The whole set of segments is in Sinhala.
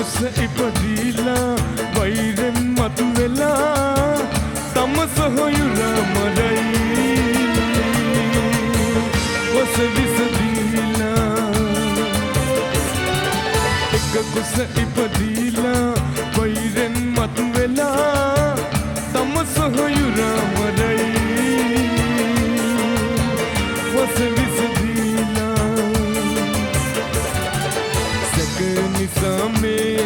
කුස ඉපදීලා වෛරෙන් මතුවෙලා තම සොහොයුරා මරයි වස විස දීලා එක කුස ඉපදීලා වෛරෙන් මතුවෙලා තම සොහොයුරා මරයි වස විස දීලා සැක නිසා මේ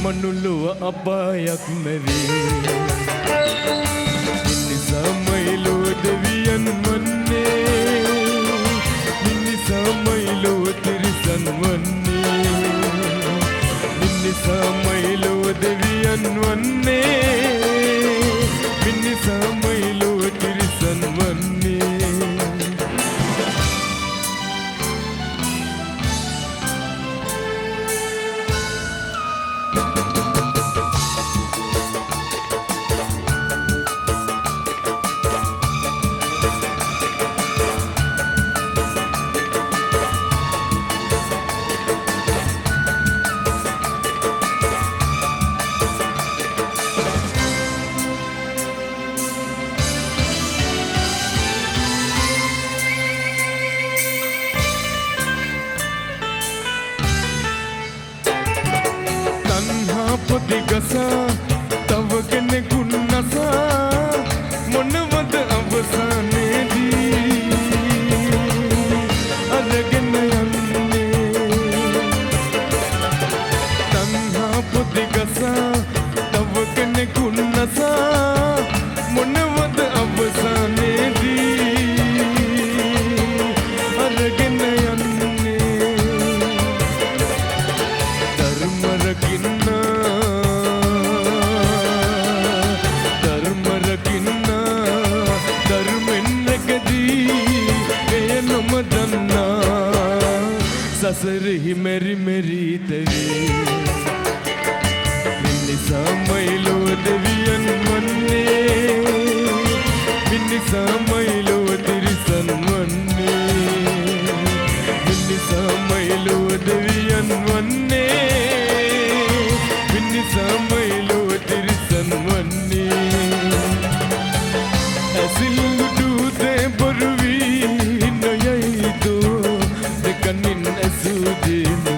මනුලුව අපායක් නැවේ මිනිසාමයිලෝ දෙවියන් වන්නේ මිනිසාමයිලෝ තිරිසන් වන්නේ මිනිසාමයිලෝ දෙවියන් වන්නේ මිනිසාමයිලෝ තිරිසන් වන්නේ දිගසා තව කෙනෙකුන් නසා මොනවද අවසානයේදී අරගෙන යන්නේ තණ්හා පොදිගසා තව කෙනෙකුන් නසා මොනවද අවසානයේදී අරගෙන යන්නේ ධර්ම රකින්න සසරෙහි මෙරි මෙරි තවේ මිනිසාමයිලෝ දෙවියන් වන්නේ මිනිසාමයිලෝ තිරිසන් වන්නේ මිනිසාමයිලෝ දෙවියන් වන්නේ මිනිසාමයිලෝ තිරිසන් වන්නේ ඇසිල්ලුඩු දේ බොරුවී නොයයිදෝ දෙකනින් ඇසුදෙමි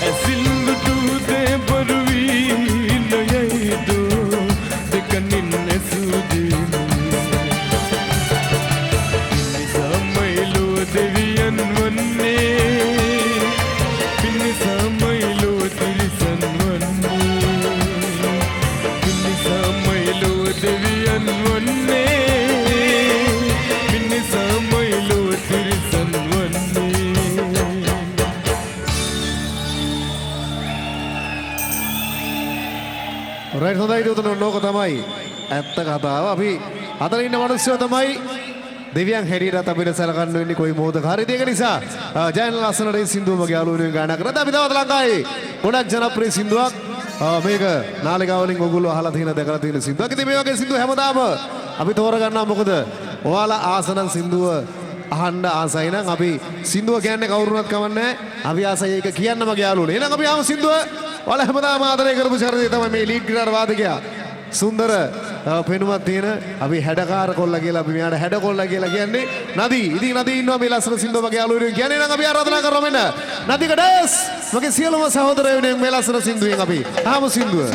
ඇසිල්ලුඩු දේ බොරුවී නොයයිදෝ දෙකනින් ඇසුදෙමි මිනිසාමයිලෝ දෙවියන් වන්නේ මිනිසාමයිලෝ තිරිසන් වන්නේ මිනිසාමයිලෝ දෙවියන් වන්නේ මිනිසාමයිලෝ තිරිසන් වන්නේ රයිට් හොඳයි දුතුන නෝක තමයි ඇත්ත කතාව අපි අතන ඉන්න මිනිස්සු තමයි දෙවියන් හැටියට අපිට සලකන්න වෙන්නේ කොයි මොහොතක හරිද ඒක නිසා ජයන් ලස්සනට ඒ සින්දුව මගේ යාළුවෝ ගායනා කරා අපි තවත් ලංකාවේ ගොඩක් ජනප්‍රිය සින්දුවක් මේක නාලිකාවලින් ඔයගොල්ලෝ අහලා තියෙන දැකලා තියෙන සින්දුවක්. ඉතින් මේ වගේ සින්දු හැමදාම අපි තෝරගන්නවා මොකද ඔයාලා ආසනම් සින්දුව අහන්න ආසයි නම් අපි සින්දුව කියන්නේ කවුරුනත් කවන්නේ අපි ආසයි ඒක කියන්න මගේ යාළුවෝ. එහෙනම් අපි ආව සින්දුව ඔයාලා හැමදාම ආදරය කරපු චරිතය තමයි මේ ලීඩ් ගිටාර් වාදකයා. සුන්දර පෙනුමක් තියෙන අපි හැඩකාර කොල්ලා කියලා අපි මෙයාට හැඩ කොල්ලා කියලා කියන්නේ නදී. ඉතින් නදී ඉන්නවා මේ ලස්සන සින්දුව මගේ යාළුවෝ කියන්නේ නම් අපි ආරාධනා කරනවා මෙන්න නදී කඩස් මගේ සියලුම සහෝදරයෝ වෙනුවෙන් මේ ලස්සන සින්දුවෙන් අපි ආම සින්දුව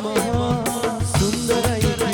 මහා සුන්දරයි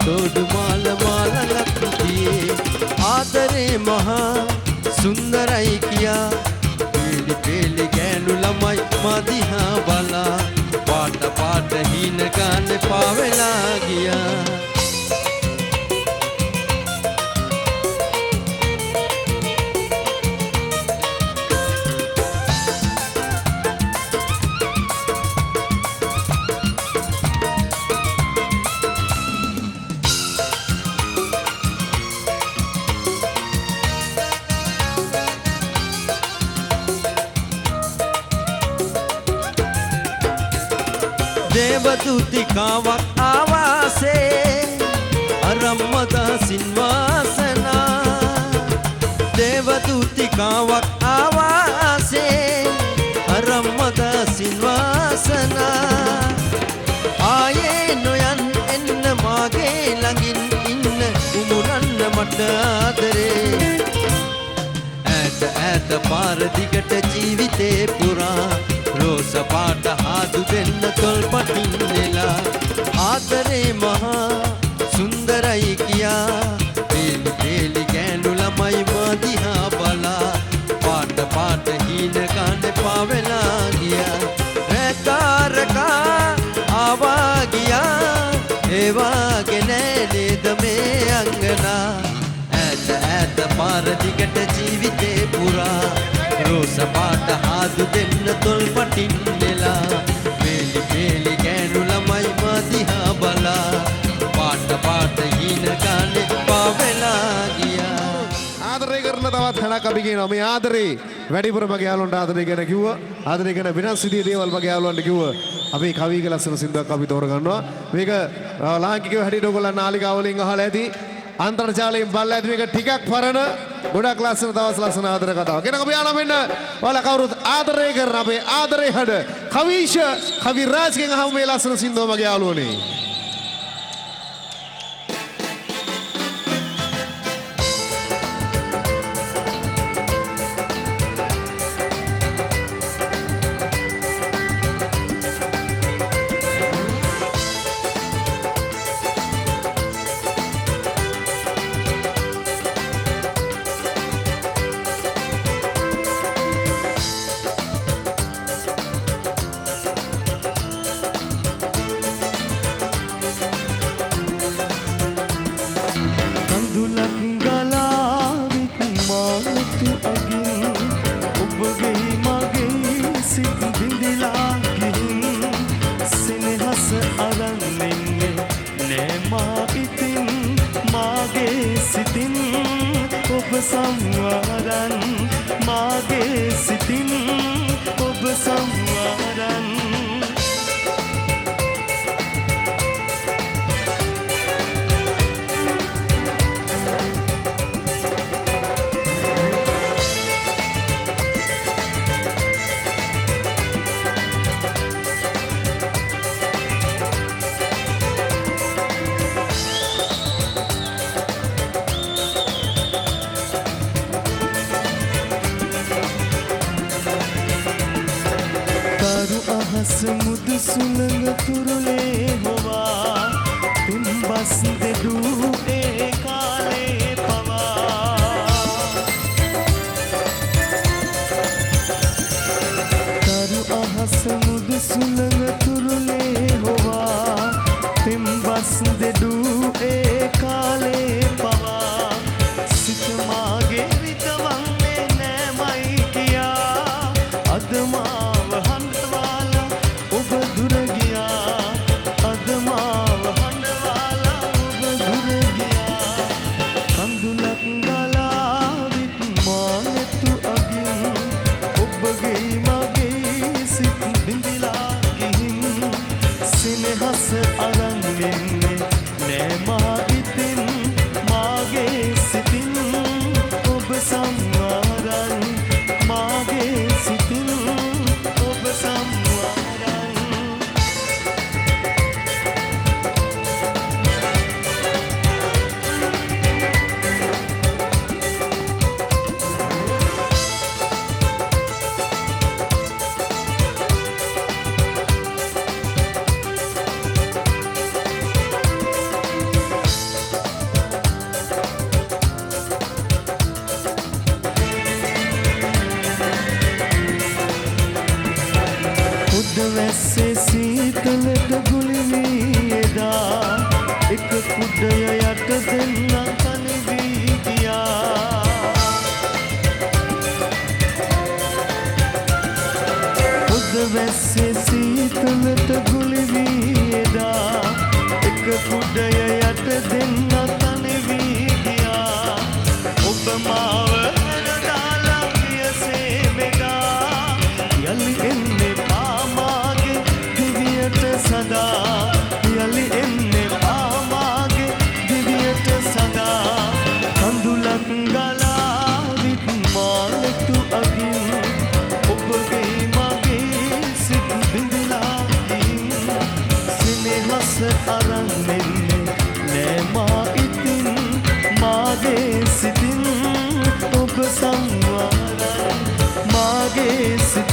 තෝඩු මාල මාලලක් තියේ ආදරේ මහා සුන්දරයි කියා පෙලි පෙලි ගෑනු ළමයි මදිහා බලා පාට පාට හින ගන්න පාවෙලා ගියා දේවදූතිකාවක් ආවාසේ අරම්මදා සින්වාසනා දේවදූතිකාවක් ආවාසේ අරම්මදා සින්වාසනා ආයේ නොයන් එන්න මාගේ ළඟින් ඉන්න උමුරන්න මට ආදරේ ඈත ඈත පාර දිගට ජීවිතේ පුරා රෝස පාට හාදු දෙන්න තොල් පටින් නෙලා ආදරේ මහා සුන්දරයි කියා පෙලි පෙලි ගෑනු ළමයි මදිහා බලා පාට පාට හීන කන්න පාවෙලා ගියා රැතාරකා ආවා ගියා ඒ වාගේ නෑ නේද මේ අංගනා ඈත ඈත පාර දිගට ජීවිතේ පුරා රෝස පාට හාදු දෙන්න තොල් පටින් නෙලා පෙලි පෙලි ගෑනු ළමයි මදිහා බලා පාට පාට හීන ගානේ පාවෙලා ගියා ආදරය කරන තවත් හැණක් අපි කියනවා මේ ආදරේ වැඩිපුර මගේ යාළුවන්ට ආදරය ගැන කිව්වා ආදරය ගැන වෙනස් විදිහේ දේවල් මගේ යාළුවන්ට කිව්වා අපි කවියක ලස්සන සින්දුවක් අපි තෝරගන්නවා මේක ලාංකිකව හැටියට ඔයගොල්ලන් නාලිකාව වලින් අහලා ඇති අන්තර්ජාලයෙන් බලලා ඇති මේක ටිකක් පරණ ගොඩක් ලස්සන තවත් ලස්සන ආදර කතාවක්. එහෙනම් අපි යනවා මෙන්න ඔයාලා කවුරුත් ආදරය කරන අපේ ආදරේ හඩ කවිෂ කවිරාජ්ගෙන් අහමු මේ ලස්සන සින්දුව මගේ යාළුවනේ. සංවරන් මාගේ සිතින් ඔබ සංවරන් සමුදු සුළඟ තුරුලේ හොවා පින්බස් දෙඩූ ඒ කාලේ පවා තරු අහස මුදු සුළඟ තුරුලේ හොවා පින්බස් දෙඩූ ඒ කාලේ පවා සිත මාගේ විතවන්නේ නෑමයි කියා අද මාව හඬවාලා ඔබ දුර ගියා අද මාව හඬවාලා ඔබ දුර කුඩය යට දෙන්න තනි වී ගියා පොද වැස්සේ සීතලට ගුලි වී එදා එක කුඩය යට දෙන්න තනි වී ගියා ඔබ මාව හැරදාලා පියසේ මෙගා යලි එන්නේ පාමාගේ දිවියට සදා යලි එන්නේ පාමාගේ දිවියට සදා කඳුලක් ගලා විත් මාලටු අගින් ඔබගේ මගේ සිත් බිඳලා ගින් සෙනෙහස අරන් එන්නේ නෑ මා ඉතින් මාගේ සිතින් ඔබ සංවාරයි මාගේ සිතින්